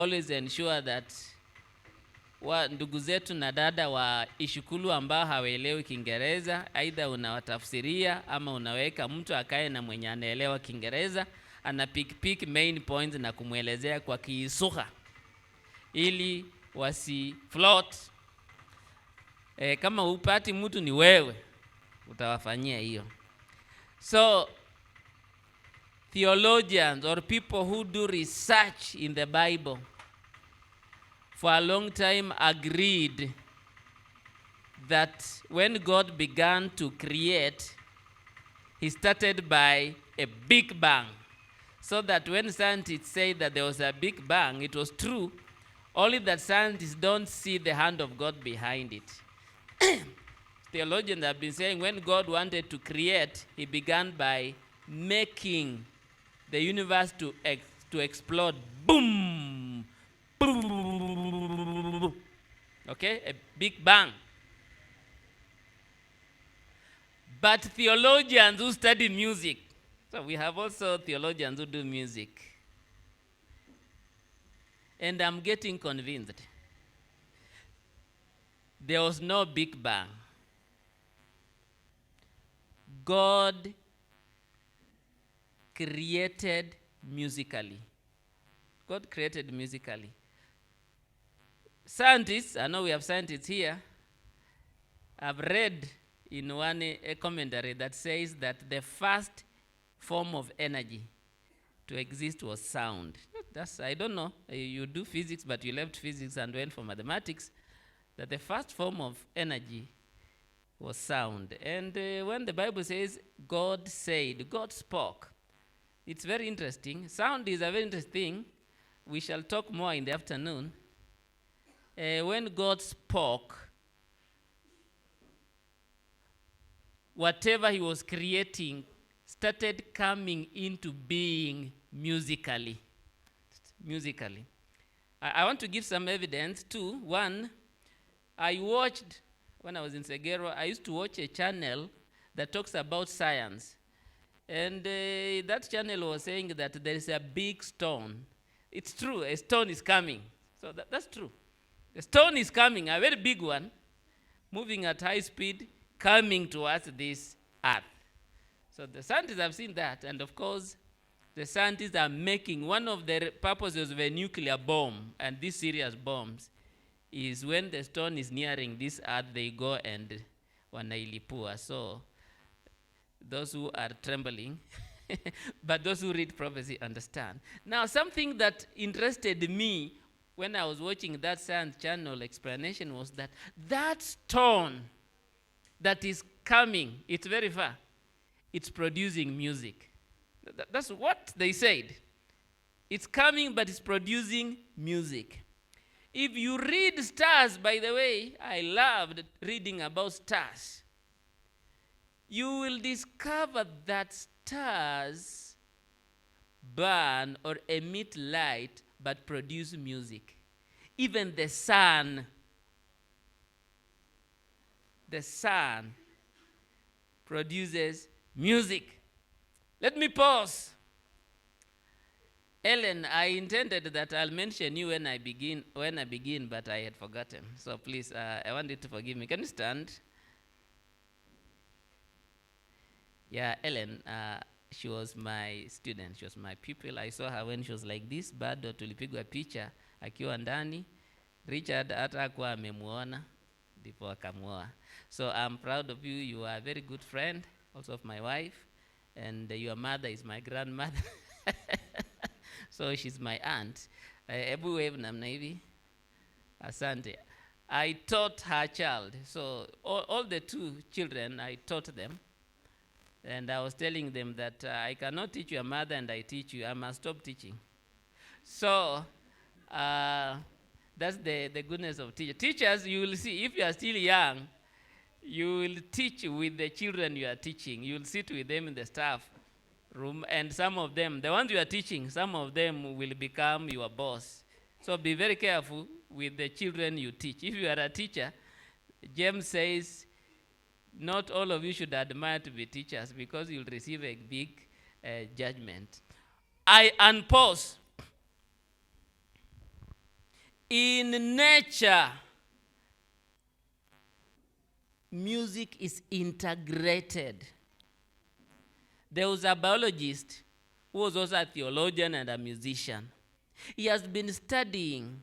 always ensure that ndugu zetu na dada wa ishukulu ambao hawaelewi Kiingereza, aidha unawatafsiria ama unaweka mtu akae na mwenye anaelewa Kiingereza, ana pick main points na kumwelezea kwa Kiisugha ili wasi float. Kama upati mtu ni wewe, utawafanyia hiyo. So theologians or people who do research in the Bible for a long time agreed that when God began to create, he started by a big bang. So that when scientists say that there was a big bang, it was true, only that scientists don't see the hand of God behind it. Theologians have been saying when God wanted to create, he began by making the universe to explode. Boom! Boom! Okay? A big bang. But theologians who study music, so we have also theologians who do music, and I'm getting convinced there was no big bang. God created musically. God created musically. Scientists, I know we have scientists here, I've read in a commentary that says that the first form of energy to exist was sound. I don't know, you do physics, but you left physics and went for mathematics, that the first form of energy was sound. And when the Bible says God said, God spoke, it's very interesting. Sound is a very interesting thing. We shall talk more in the afternoon. When God spoke, whatever he was creating started coming into being musically. Musically. I want to give some evidence too. One, I watched, when I was in Segero, I used to watch a channel that talks about science. And that channel was saying that there is a big stone. It's true, a stone is coming. So that's true. The stone is coming, a very big one, moving at high speed, coming towards this earth. So the scientists have seen that, and of course, the scientists are making one of the purposes of a nuclear bomb, and these serious bombs, is when the stone is nearing this earth, they go and wanailipua. So those who are trembling, but those who read prophecy understand. Now, something that interested me when I was watching that science channel explanation was that that stone that is coming, it's very far, it's producing music. That's what they said. It's coming, but it's producing music. If you read stars, by the way, I loved reading about stars. You will discover that stars burn or emit light but produce music. Even the sun produces music. Let me pause. Ellen, I intended that I'll mention you when I begin, but I had forgotten. So please, I want you to forgive me. Can you stand? Yeah, Ellen, she was my student. She was my pupil. I saw her when she was like this. Bado tulipigwa picha akiwa ndani. Richard hata hakuwa amemuona ndipo akamuoa. So I'm proud of you. You are a very good friend, also of my wife. And your mother is my grandmother. So she's my aunt. Ebu wave namna hivi. Asante. I taught her child. So all the two children, I taught them. And I was telling them that I cannot teach your mother and I teach you. I must stop teaching. So that's the goodness of teachers. Teachers, you will see, if you are still young, you will teach with the children you are teaching. You will sit with them in the staff room, and some of them, the ones you are teaching, some of them will become your boss. So be very careful with the children you teach. If you are a teacher, James says, not all of you should admire to be teachers because you'll receive a big judgment. I unpause. In nature, music is integrated. There was a biologist who was also a theologian and a musician. He has been studying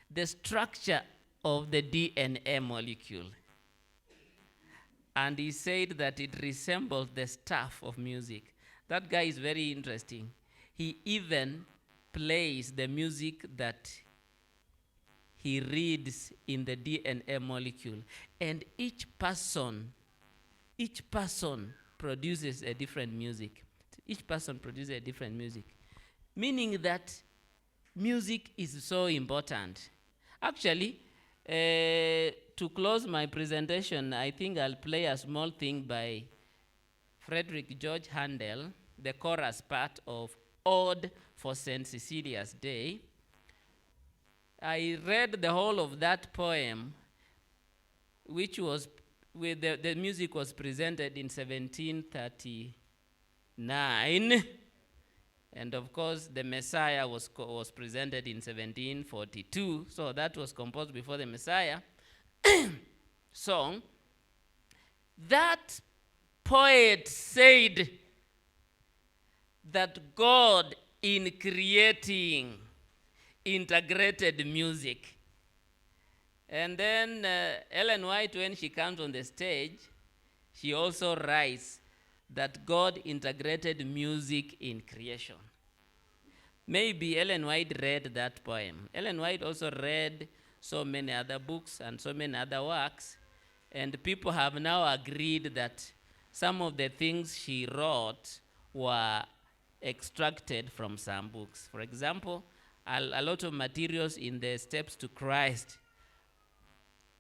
the structure of the DNA molecule. And he said that it resembles the staff of music. That guy is very interesting. He even plays the music that he reads in the DNA molecule. And each person produces a different music. Each person produces a different music. Meaning that music is so important. Actually, to close my presentation, I think I'll play a small thing by Frederick George Handel, the chorus part of Ode for St. Cecilia's Day. I read the whole of that poem, which was, with the music was presented in 1739. And of course, the Messiah was presented in 1742. So that was composed before the Messiah song. That poet said that God, in creating, integrated music. And then Ellen White, when she comes on the stage, she also writes that God integrated music in creation. Maybe Ellen White read that poem. Ellen White also read so many other books and so many other works, and people have now agreed that some of the things she wrote were extracted from some books. For example, a lot of materials in the Steps to Christ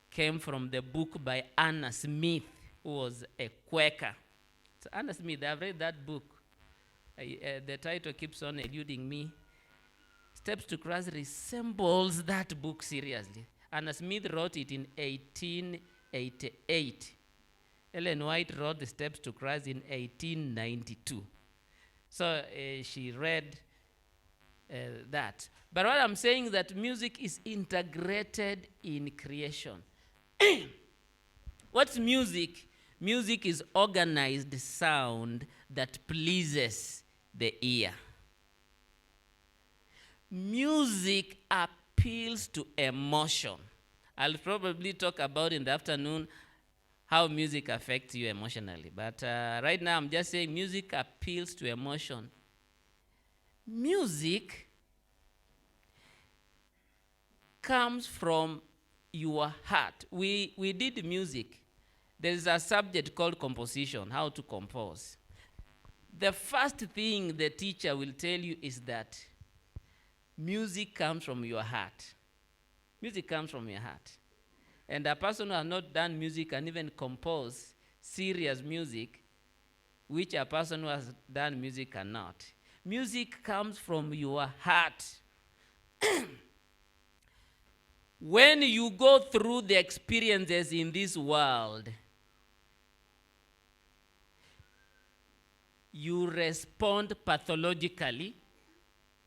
came from the book by Anna Smith, who was a Quaker. So Anna Smith, I've read that book. The title keeps on eluding me. Steps to Christ resembles that book seriously. Anna Smith wrote it in 1888. Ellen White wrote the Steps to Christ in 1892. So she read that. But what I'm saying is that music is integrated in creation. What's music? Music is organized sound that pleases the ear. Music appeals to emotion. I'll probably talk about in the afternoon how music affects you emotionally. But right now I'm just saying music appeals to emotion. Music comes from your heart. We did music. There is a subject called composition, how to compose. The first thing the teacher will tell you is that music comes from your heart. Music comes from your heart. And a person who has not done music can even compose serious music, which a person who has done music cannot. Music comes from your heart. When you go through the experiences in this world, you respond pathologically.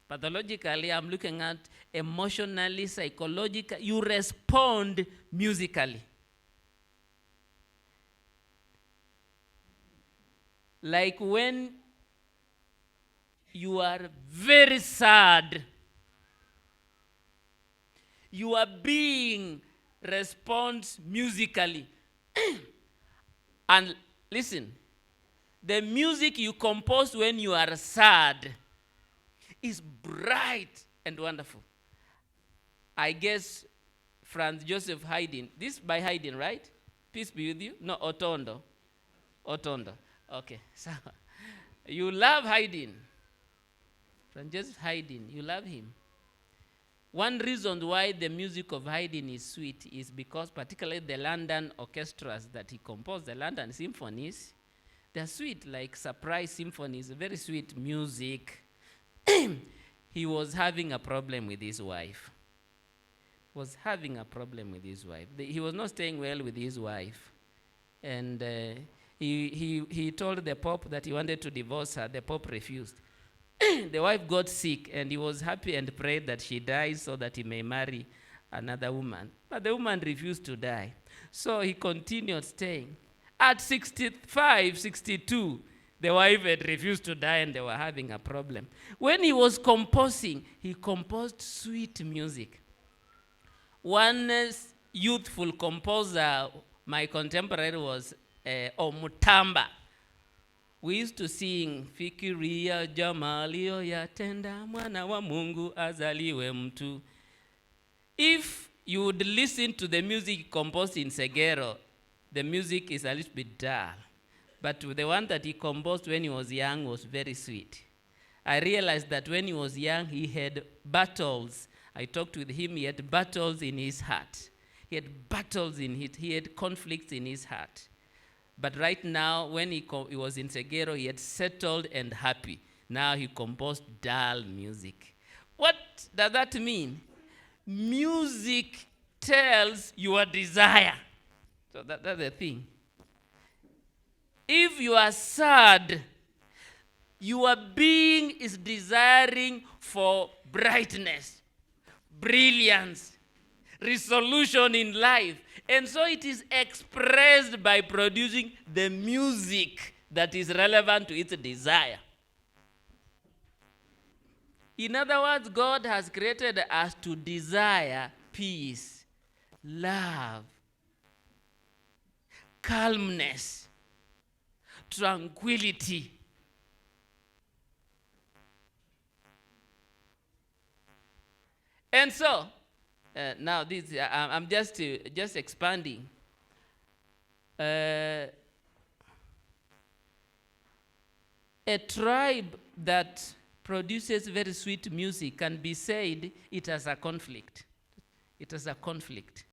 Pathologically, I'm looking at emotionally, psychologically. You respond musically. Like when you are very sad, your being responds musically. And listen, the music you compose when you are sad is bright and wonderful. I guess Franz Joseph Haydn, this by Haydn, right? Peace be with you. No, Otondo. Okay, so you love Haydn. Franz Joseph Haydn, you love him. One reason why the music of Haydn is sweet is because particularly the London orchestras that he composed, the London symphonies, they're sweet, like surprise symphonies, very sweet music. He was having a problem with his wife. He was not staying well with his wife. And he told the Pope that he wanted to divorce her. The Pope refused. the wife got sick, and he was happy and prayed that she dies so that he may marry another woman. But the woman refused to die. So he continued staying. At 65, 62, the wife had refused to die and they were having a problem. When he was composing, he composed sweet music. One youthful composer, my contemporary, was Omutamba. We used to sing, Fikiria jamalio yatenda mwana wa Mungu azaliwe mtu. If you would listen to the music composed in Segero, the music is a little bit dull. But the one that he composed when he was young was very sweet. I realized that when he was young, he had battles. I talked with him, he had battles in his heart. He had battles in it, he had conflicts in his heart. But right now, when he was in Segero, he had settled and happy. Now he composed dull music. What does that mean? Music tells your desire. So that's the thing. If you are sad, your being is desiring for brightness, brilliance, resolution in life. And so it is expressed by producing the music that is relevant to its desire. In other words, God has created us to desire peace, love, calmness, tranquility. And so, now this I'm just expanding. A tribe that produces very sweet music can be said it has a conflict. It has a conflict.